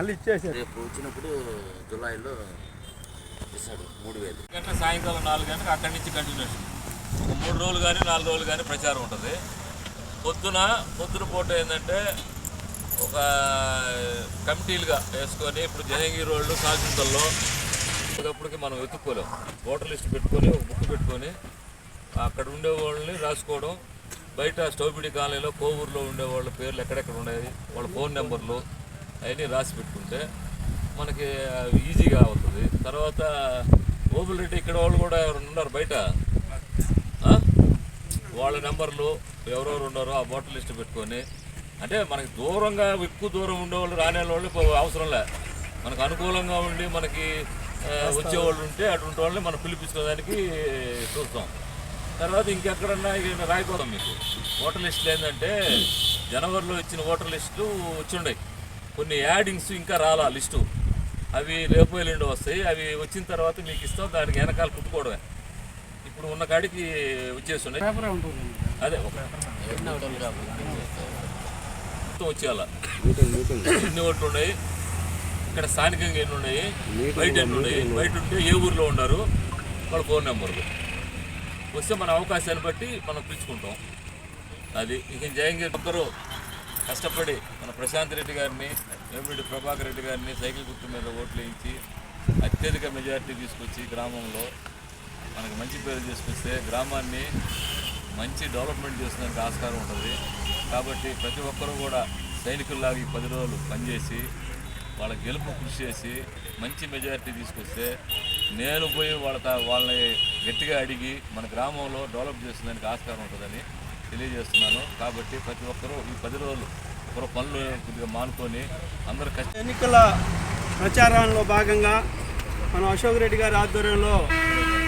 నెల ఇచ్చేసారు. రేపు వచ్చినప్పుడు జూలైలో ఇస్తాడు 3000 గంటల సాయంకాలం 4 గంటలకు అక్కడి నుంచి కంటిన్యూషన్ ఒక 3 రోజులు కానీ 4 రోజులు కానీ ప్రచారం ఉంటుంది. పొద్దున పూట ఏంటంటే ఒక కమిటీలుగా వేసుకొని ఇప్పుడు జహంగీర్ రోడ్లు సాల్చింతల్లో అప్పటికి మనం వెతుక్కోలేం. ఓటర్ లిస్ట్ పెట్టుకొని ఒక బుక్ పెట్టుకొని అక్కడ ఉండేవాళ్ళని రాసుకోవడం, బయట స్టోపిడి కాలనీలో కోవూరులో ఉండేవాళ్ళ పేర్లు ఎక్కడెక్కడ ఉన్నాయి, వాళ్ళ ఫోన్ నెంబర్లు అవన్నీ రాసి పెట్టుకుంటే మనకి ఈజీగా అవుతుంది. తర్వాత ఓబుల్ రెడ్డి ఇక్కడ వాళ్ళు కూడా ఎవరు ఉన్నారు బయట, వాళ్ళ నెంబర్లు ఎవరెవరు ఉన్నారో ఆ ఓటర్ లిస్ట్ పెట్టుకొని, అంటే మనకి దూరంగా ఎక్కువ దూరం ఉండేవాళ్ళు రానే వాళ్ళు అవసరం లే, మనకు అనుకూలంగా ఉండి మనకి వచ్చేవాళ్ళు ఉంటే అటువంటి వాళ్ళని మనం పిలిపించుకోవడానికి చూస్తాం. తర్వాత ఇంకెక్కడన్నా రాయిపోతాం. మీకు ఓటర్ లిస్టులు ఏంటంటే జనవరిలో ఇచ్చిన ఓటర్ లిస్టు వచ్చి కొన్ని యాడింగ్స్ ఇంకా రాలా లిస్టు, అవి రేపు ఎల్లుండి వస్తాయి. అవి వచ్చిన తర్వాత మీకు ఇస్తాం, దానికి వెనకాల కుట్టుకోవడమే. ఇప్పుడు ఉన్న కాడికి వచ్చేస్తున్నాయి. అదే వచ్చేయాల ఎన్ని ఓట్లు ఉన్నాయి, ఇక్కడ స్థానికంగా ఎన్ని ఉన్నాయి, బయట ఎన్ని ఉన్నాయి, బయట ఉంటే ఏ ఊర్లో ఉన్నారు, వాళ్ళ ఫోన్ నెంబర్లు వస్తే మన అవకాశాన్ని బట్టి మనం పిలుచుకుంటాం. అది ఇక జయంగీర్ ఒక్కరు కష్టపడి మన ప్రశాంత్ రెడ్డి గారిని, వేమిరెడ్డి ప్రభాకర్ రెడ్డి గారిని సైకిల్ గుర్తు మీద ఓట్లు వేయించి అత్యధిక మెజారిటీ తీసుకొచ్చి గ్రామంలో మనకు మంచి పేరు తీసుకొస్తే గ్రామాన్ని మంచి డెవలప్మెంట్ చేసేందుకు ఆస్కారం ఉంటుంది. కాబట్టి ప్రతి ఒక్కరూ కూడా సైనికుల్లాగా ఈ 10 రోజులు పనిచేసి వాళ్ళ గెలుపు కృషి చేసి మంచి మెజారిటీ తీసుకొస్తే నేను పోయి వాళ్ళని గట్టిగా అడిగి మన గ్రామంలో డెవలప్ చేసేందుకు ఆస్కారం ఉంటుందని తెలియజేస్తున్నాను. కాబట్టి ప్రతి ఒక్కరూ ఈ 10 రోజులు ఒకరు పనులు కొద్దిగా మానుకొని అందరూ ఎన్నికల ప్రచారంలో భాగంగా మన అశోక్ రెడ్డి గారి ఆధ్వర్యంలో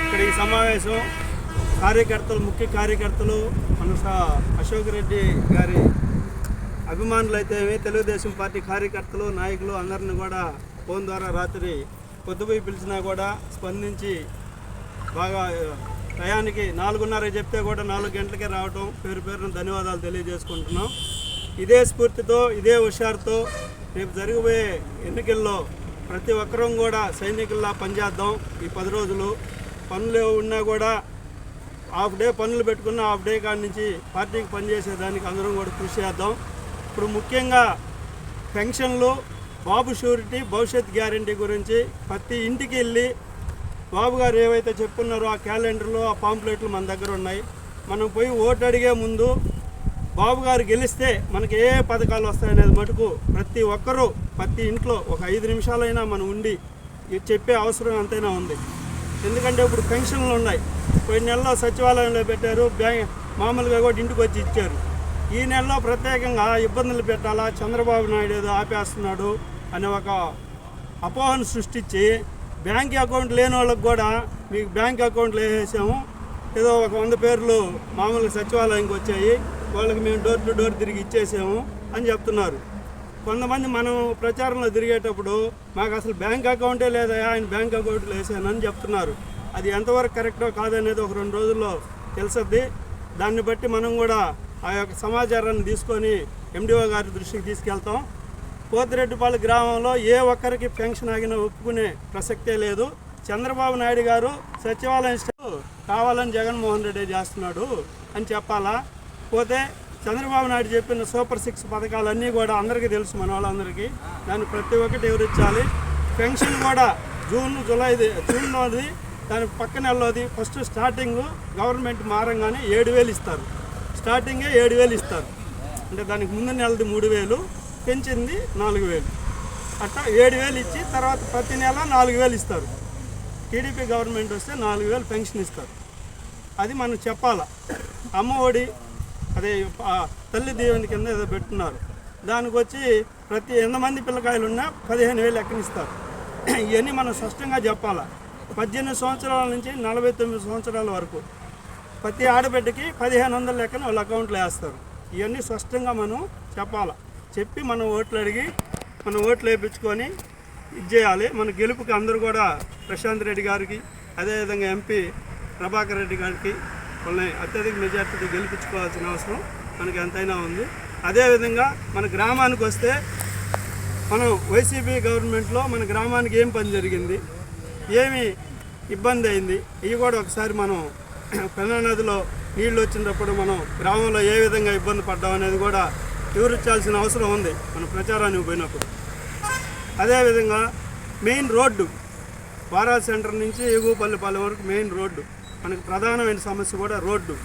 ఇక్కడ ఈ సమావేశం కార్యకర్తలు, ముఖ్య కార్యకర్తలు, మన అశోక్ రెడ్డి గారి అభిమానులు అయితే తెలుగుదేశం పార్టీ కార్యకర్తలు, నాయకులు అందరిని కూడా ఫోన్ ద్వారా రాత్రి పొద్దుపోయి పిలిచినా కూడా స్పందించి బాగా టయానికి 4:30 చెప్తే కూడా 4 గంటలకే రావటం, పేరున ధన్యవాదాలు తెలియజేసుకుంటున్నాం. ఇదే స్ఫూర్తితో, ఇదే హుషారుతో రేపు జరగబోయే ఎన్నికల్లో ప్రతి ఒక్కరం కూడా సైనికుల్లా పనిచేద్దాం. ఈ 10 రోజులు పనులు ఉన్నా కూడా హాఫ్ డే పనులు పెట్టుకున్న హాఫ్ డే కాడి నుంచి పార్టీకి పనిచేసేదానికి అందరం కూడా కృషి చేద్దాం. ఇప్పుడు ముఖ్యంగా పెన్షన్లు, బాబు షూరిటీ, భవిష్యత్ గ్యారంటీ గురించి ప్రతి ఇంటికి వెళ్ళి బాబు గారు ఏవైతే చెప్పున్నారో ఆ క్యాలెండర్లు, ఆ పాంప్లెట్లు మన దగ్గర ఉన్నాయి. మనం పోయి ఓటు అడిగే ముందు బాబు గారు గెలిస్తే మనకి ఏ పథకాలు వస్తాయనేది మటుకు ప్రతి ఒక్కరూ ప్రతి ఇంట్లో ఒక 5 నిమిషాలైనా మనం ఉండి చెప్పే అవసరం ఎంతైనా ఉంది. ఎందుకంటే ఇప్పుడు పెన్షన్లు ఉన్నాయి, పోయిన నెలలో సచివాలయంలో పెట్టారు, మామూలుగా కూడా ఇంటికి వచ్చి ఇచ్చారు. ఈ నెలలో ప్రత్యేకంగా ఇబ్బందులు పెట్టాలా, చంద్రబాబు నాయుడు ఏదో ఆపేస్తున్నాడు అనే ఒక అపోహను సృష్టించి బ్యాంక్ అకౌంట్ లేని వాళ్ళకి కూడా మీకు బ్యాంక్ అకౌంట్లు వేసేసాము, ఏదో ఒక 100 పేర్లు మామూలుగా సచివాలయంకి వచ్చాయి, వాళ్ళకి మేము డోర్ టు డోర్ తిరిగి ఇచ్చేసాము అని చెప్తున్నారు. కొంతమంది మనం ప్రచారంలో తిరిగేటప్పుడు మాకు అసలు బ్యాంక్ అకౌంటే లేదా, ఆయన బ్యాంక్ అకౌంట్లు వేసానని చెప్తున్నారు. అది ఎంతవరకు కరెక్టో కాదనేది ఒక 2 రోజుల్లో తెలుస్తుంది. దాన్ని బట్టి మనం కూడా ఆ యొక్క సమాచారాన్ని తీసుకొని ఎండిఓ గారి దృష్టికి తీసుకెళ్తాం. పోతిరెడ్డిపల్లి గ్రామంలో ఏ ఒక్కరికి పెన్షన్ ఆగినా ఒప్పుకునే ప్రసక్తే లేదు. చంద్రబాబు నాయుడు గారు సచివాలయం కావాలని జగన్మోహన్ రెడ్డి చేస్తున్నాడు అని చెప్పాలా. పోతే చంద్రబాబు నాయుడు చెప్పిన సూపర్ 6 పథకాలన్నీ కూడా అందరికీ తెలుసు, మన వాళ్ళందరికీ. దాన్ని ప్రతి ఒక్కటి ఎవరిచ్చాలి. పెన్షన్ కూడా జూన్లోది, దాని పక్క నెలలోది. ఫస్ట్ స్టార్టింగ్ గవర్నమెంట్ మారంగానే 7,000 ఇస్తారు, స్టార్టింగే 7,000 ఇస్తారు. అంటే దానికి ముందు నెలది 3,000, పెంచింది 4,000, అట్లా 7,000 ఇచ్చి తర్వాత ప్రతి నెల 4,000 ఇస్తారు. టీడీపీ గవర్నమెంట్ వస్తే 4,000 పెన్షన్ ఇస్తారు. అది మనం చెప్పాలా. అమ్మఒడి అదే తల్లి దీవెని కింద ఏదో పెట్టున్నారు, దానికి వచ్చి ప్రతి ఎంతమంది పిల్లకాయలు ఉన్నా 15,000 ఎక్కనిస్తారు. ఇవన్నీ మనం స్పష్టంగా చెప్పాలా. 18 సంవత్సరాల నుంచి 49 సంవత్సరాల వరకు ప్రతి ఆడబిడ్డకి 1,500 లెక్కన వాళ్ళ అకౌంట్లో వేస్తారు. ఇవన్నీ స్పష్టంగా మనం చెప్పాలా. చెప్పి మనం ఓట్లు అడిగి మనం ఓట్లు వేయించుకొని ఇది చేయాలి. మన గెలుపుకి అందరూ కూడా ప్రశాంత్ రెడ్డి గారికి, అదేవిధంగా ఎంపీ ప్రభాకర్ రెడ్డి గారికి వాళ్ళని అత్యధిక మెజార్టీతో గెలిపించుకోవాల్సిన అవసరం మనకి ఎంతైనా ఉంది. అదేవిధంగా మన గ్రామానికి వస్తే మనం వైసీపీ గవర్నమెంట్లో మన గ్రామానికి ఏం పని జరిగింది, ఏమి ఇబ్బంది అయింది, ఇవి కూడా ఒకసారి మనం పెన్నా నదిలో నీళ్ళు వచ్చినప్పుడు మనం గ్రామంలో ఏ విధంగా ఇబ్బంది పడ్డాం అనేది కూడా వివరించాల్సిన అవసరం ఉంది మన ప్రచారానికి పోయినప్పుడు. అదేవిధంగా మెయిన్ రోడ్డు వారాల సెంటర్ నుంచి ఎగువపల్లిపాలెం వరకు మెయిన్ రోడ్డు మనకు ప్రధానమైన సమస్య కూడా రోడ్డు.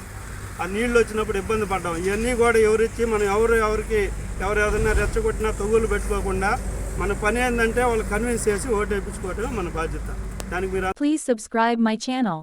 ఆ నీళ్ళు వచ్చినప్పుడు ఇబ్బంది పడ్డాం. ఇవన్నీ కూడా ఎవరిచ్చి మనం ఎవరికి ఏదైనా రెచ్చగొట్టినా తొగులు పెట్టుకోకుండా మన పని ఏంటంటే వాళ్ళు కన్విన్స్ చేసి ఓటు వేయించుకోవటమే మన బాధ్యత. దానికి మీరు Please subscribe my channel.